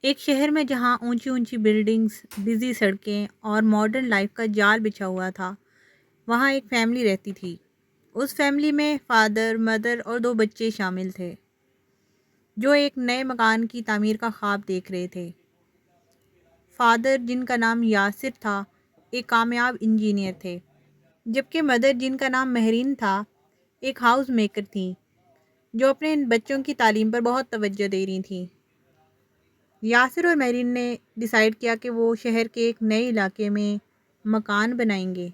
ایک شہر میں جہاں اونچی اونچی بلڈنگز، بزی سڑکیں اور ماڈرن لائف کا جال بچھا ہوا تھا، وہاں ایک فیملی رہتی تھی۔ اس فیملی میں فادر، مدر اور 2 بچے شامل تھے، جو ایک نئے مکان کی تعمیر کا خواب دیکھ رہے تھے۔ فادر، جن کا نام یاسر تھا، ایک کامیاب انجینئر تھے، جبکہ مدر، جن کا نام مہرین تھا، ایک ہاؤس میکر تھیں، جو اپنے بچوں کی تعلیم پر بہت توجہ دے رہی تھیں۔ یاسر اور مہرین نے ڈیسائیڈ کیا کہ وہ شہر کے ایک نئے علاقے میں مکان بنائیں گے۔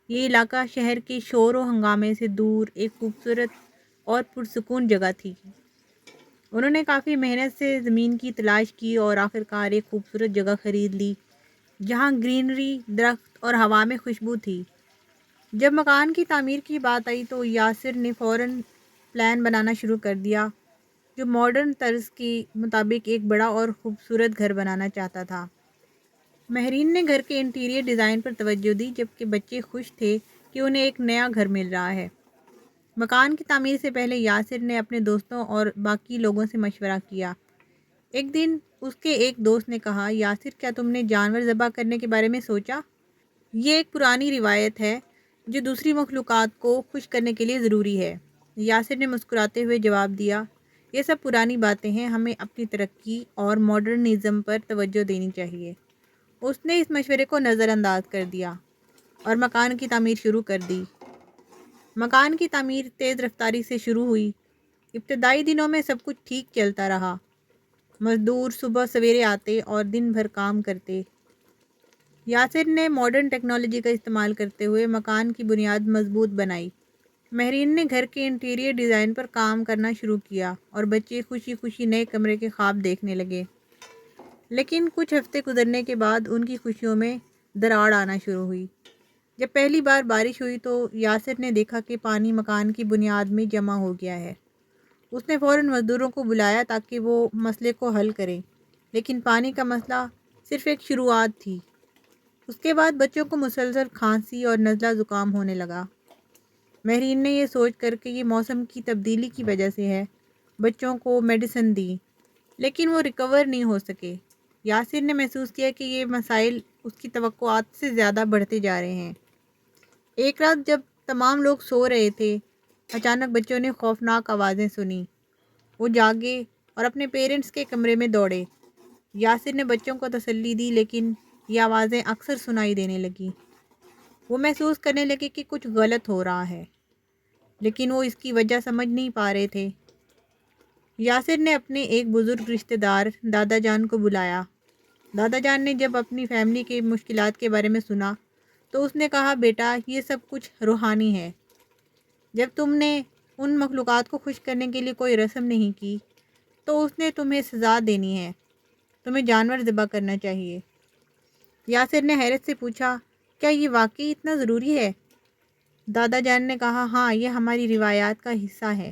یہ علاقہ شہر کے شور و ہنگامے سے دور ایک خوبصورت اور پرسکون جگہ تھی۔ انہوں نے کافی محنت سے زمین کی تلاش کی اور آخرکار ایک خوبصورت جگہ خرید لی، جہاں گرینری، درخت اور ہوا میں خوشبو تھی۔ جب مکان کی تعمیر کی بات آئی تو یاسر نے فوراً پلان بنانا شروع کر دیا، جو ماڈرن طرز کے مطابق ایک بڑا اور خوبصورت گھر بنانا چاہتا تھا۔ مہرین نے گھر کے انٹیریئر ڈیزائن پر توجہ دی، جبکہ بچے خوش تھے کہ انہیں ایک نیا گھر مل رہا ہے۔ مکان کی تعمیر سے پہلے یاسر نے اپنے دوستوں اور باقی لوگوں سے مشورہ کیا۔ ایک دن اس کے ایک دوست نے کہا، یاسر، کیا تم نے جانور ذبح کرنے کے بارے میں سوچا؟ یہ ایک پرانی روایت ہے جو دوسری مخلوقات کو خوش کرنے کے لیے ضروری ہے۔ یاسر نے مسکراتے ہوئے جواب دیا، یہ سب پرانی باتیں ہیں، ہمیں اپنی ترقی اور ماڈرنزم پر توجہ دینی چاہیے۔ اس نے اس مشورے کو نظر انداز کر دیا اور مکان کی تعمیر شروع کر دی۔ مکان کی تعمیر تیز رفتاری سے شروع ہوئی۔ ابتدائی دنوں میں سب کچھ ٹھیک چلتا رہا۔ مزدور صبح سویرے آتے اور دن بھر کام کرتے۔ یاسر نے ماڈرن ٹیکنالوجی کا استعمال کرتے ہوئے مکان کی بنیاد مضبوط بنائی۔ مہرین نے گھر کے انٹیریئر ڈیزائن پر کام کرنا شروع کیا اور بچے خوشی خوشی نئے کمرے کے خواب دیکھنے لگے۔ لیکن کچھ ہفتے گزرنے کے بعد ان کی خوشیوں میں دراڑ آنا شروع ہوئی۔ جب پہلی بار بارش ہوئی تو یاسر نے دیکھا کہ پانی مکان کی بنیاد میں جمع ہو گیا ہے۔ اس نے فوراً مزدوروں کو بلایا تاکہ وہ مسئلے کو حل کریں، لیکن پانی کا مسئلہ صرف ایک شروعات تھی۔ اس کے بعد بچوں کو مسلسل کھانسی اور نزلہ زکام ہونے لگا۔ مہرین نے یہ سوچ کر کہ یہ موسم کی تبدیلی کی وجہ سے ہے، بچوں کو میڈیسن دی، لیکن وہ ریکور نہیں ہو سکے۔ یاسر نے محسوس کیا کہ یہ مسائل اس کی توقعات سے زیادہ بڑھتے جا رہے ہیں۔ ایک رات جب تمام لوگ سو رہے تھے، اچانک بچوں نے خوفناک آوازیں سنی۔ وہ جاگے اور اپنے پیرنٹس کے کمرے میں دوڑے۔ یاسر نے بچوں کو تسلی دی، لیکن یہ آوازیں اکثر سنائی دینے لگیں۔ وہ محسوس کرنے لگے کہ کچھ غلط ہو رہا ہے، لیکن وہ اس کی وجہ سمجھ نہیں پا رہے تھے۔ یاسر نے اپنے ایک بزرگ رشتہ دار دادا جان کو بلایا۔ دادا جان نے جب اپنی فیملی کے مشکلات کے بارے میں سنا تو اس نے کہا، بیٹا، یہ سب کچھ روحانی ہے۔ جب تم نے ان مخلوقات کو خوش کرنے کے لیے کوئی رسم نہیں کی تو اس نے تمہیں سزا دینی ہے، تمہیں جانور ذبح کرنا چاہیے۔ یاسر نے حیرت سے پوچھا، کیا یہ واقعی اتنا ضروری ہے؟ دادا جان نے کہا، ہاں، یہ ہماری روایات کا حصہ ہے،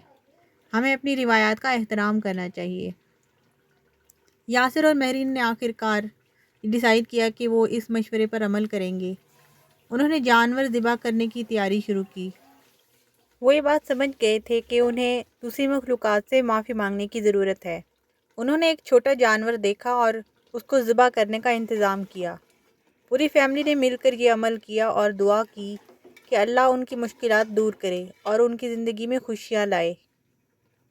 ہمیں اپنی روایات کا احترام کرنا چاہیے۔ یاسر اور مہرین نے آخرکار ڈیسائیڈ کیا کہ وہ اس مشورے پر عمل کریں گے۔ انہوں نے جانور ذبح کرنے کی تیاری شروع کی۔ وہ یہ بات سمجھ گئے تھے کہ انہیں دوسری مخلوقات سے معافی مانگنے کی ضرورت ہے۔ انہوں نے ایک چھوٹا جانور دیکھا اور اس کو ذبح کرنے کا انتظام کیا۔ پوری فیملی نے مل کر یہ عمل کیا اور دعا کی کہ اللہ ان کی مشکلات دور کرے اور ان کی زندگی میں خوشیاں لائے۔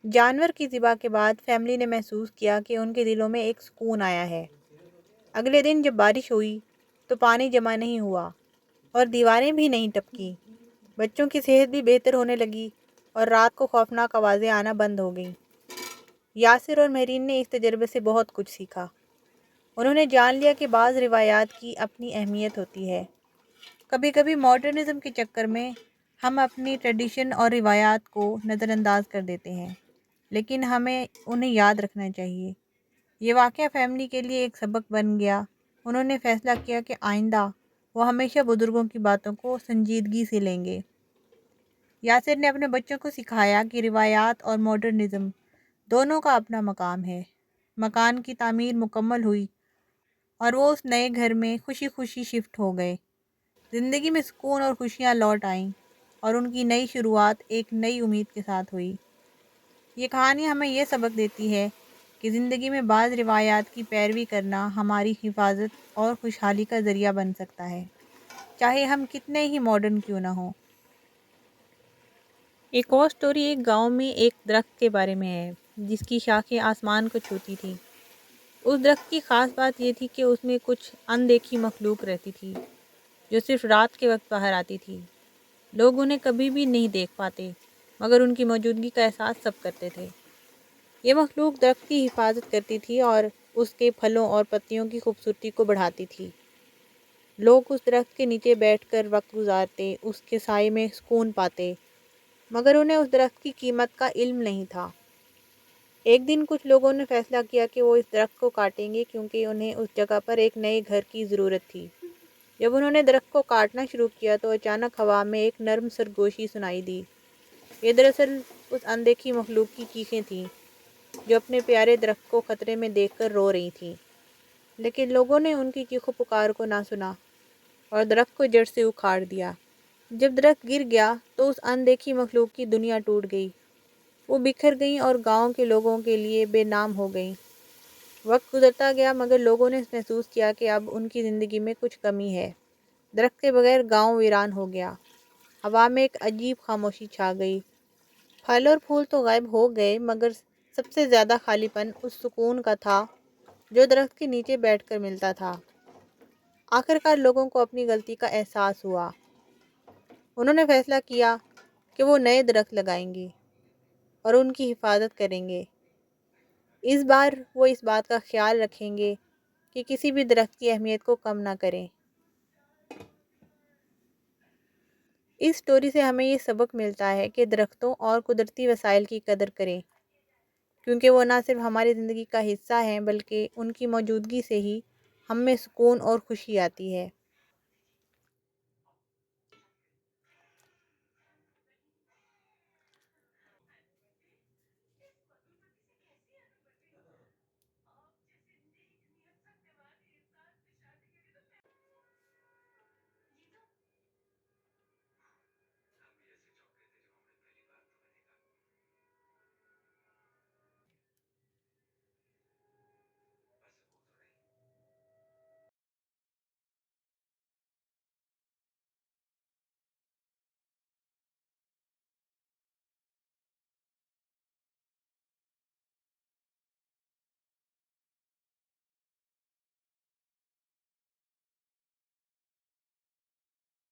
جانور کی ذبح کے بعد فیملی نے محسوس کیا کہ ان کے دلوں میں ایک سکون آیا ہے۔ اگلے دن جب بارش ہوئی تو پانی جمع نہیں ہوا اور دیواریں بھی نہیں ٹپکیں۔ بچوں کی صحت بھی بہتر ہونے لگی اور رات کو خوفناک آوازیں آنا بند ہو گئیں۔ یاسر اور مہرین نے اس تجربے سے بہت کچھ سیکھا۔ انہوں نے جان لیا کہ بعض روایات کی اپنی اہمیت ہوتی ہے۔ کبھی کبھی ماڈرنزم کے چکر میں ہم اپنی ٹریڈیشن اور روایات کو نظر انداز کر دیتے ہیں، لیکن ہمیں انہیں یاد رکھنا چاہیے۔ یہ واقعہ فیملی کے لیے ایک سبق بن گیا۔ انہوں نے فیصلہ کیا کہ آئندہ وہ ہمیشہ بزرگوں کی باتوں کو سنجیدگی سے لیں گے۔ یاسر نے اپنے بچوں کو سکھایا کہ روایات اور ماڈرنزم دونوں کا اپنا مقام ہے۔ مکان کی تعمیر مکمل ہوئی اور وہ اس نئے گھر میں خوشی خوشی شفٹ ہو گئے۔ زندگی میں سکون اور خوشیاں لوٹ آئیں اور ان کی نئی شروعات ایک نئی امید کے ساتھ ہوئی۔ یہ کہانی ہمیں یہ سبق دیتی ہے کہ زندگی میں بعض روایات کی پیروی کرنا ہماری حفاظت اور خوشحالی کا ذریعہ بن سکتا ہے، چاہے ہم کتنے ہی ماڈرن کیوں نہ ہوں۔ ایک اور سٹوری ایک گاؤں میں ایک درخت کے بارے میں ہے جس کی شاخیں آسمان کو چھوتی تھی۔ اس درخت کی خاص بات یہ تھی کہ اس میں کچھ اندیکھی مخلوق رہتی تھی جو صرف رات کے وقت باہر آتی تھی۔ لوگ انہیں کبھی بھی نہیں دیکھ پاتے مگر ان کی موجودگی کا احساس سب کرتے تھے۔ یہ مخلوق درخت کی حفاظت کرتی تھی اور اس کے پھلوں اور پتیوں کی خوبصورتی کو بڑھاتی تھی۔ لوگ اس درخت کے نیچے بیٹھ کر وقت گزارتے، اس کے سائے میں سکون پاتے، مگر انہیں اس درخت کی قیمت کا علم نہیں تھا۔ ایک دن کچھ لوگوں نے فیصلہ کیا کہ وہ اس درخت کو کاٹیں گے کیونکہ انہیں اس جگہ پر ایک نئے گھر کی ضرورت تھی۔ جب انہوں نے درخت کو کاٹنا شروع کیا تو اچانک ہوا میں ایک نرم سرگوشی سنائی دی۔ یہ دراصل اس اندیکھی مخلوق کی چیخیں تھیں جو اپنے پیارے درخت کو خطرے میں دیکھ کر رو رہی تھیں، لیکن لوگوں نے ان کی چیخ و پکار کو نہ سنا اور درخت کو جڑ سے اکھاڑ دیا۔ جب درخت گر گیا تو اس اندیکھی مخلوق کی دنیا ٹوٹ گئی، وہ بکھر گئیں اور گاؤں کے لوگوں کے لیے بے نام ہو گئیں۔ وقت گزرتا گیا مگر لوگوں نے محسوس کیا کہ اب ان کی زندگی میں کچھ کمی ہے۔ درخت کے بغیر گاؤں ویران ہو گیا۔ ہوا میں ایک عجیب خاموشی چھا گئی۔ پھل اور پھول تو غائب ہو گئے مگر سب سے زیادہ خالی پن اس سکون کا تھا جو درخت کے نیچے بیٹھ کر ملتا تھا۔ آخرکار لوگوں کو اپنی غلطی کا احساس ہوا۔ انہوں نے فیصلہ کیا کہ وہ نئے درخت لگائیں گے اور ان کی حفاظت کریں گے۔ اس بار وہ اس بات کا خیال رکھیں گے کہ کسی بھی درخت کی اہمیت کو کم نہ کریں۔ اس سٹوری سے ہمیں یہ سبق ملتا ہے کہ درختوں اور قدرتی وسائل کی قدر کریں، کیونکہ وہ نہ صرف ہماری زندگی کا حصہ ہیں بلکہ ان کی موجودگی سے ہی ہم میں سکون اور خوشی آتی ہے۔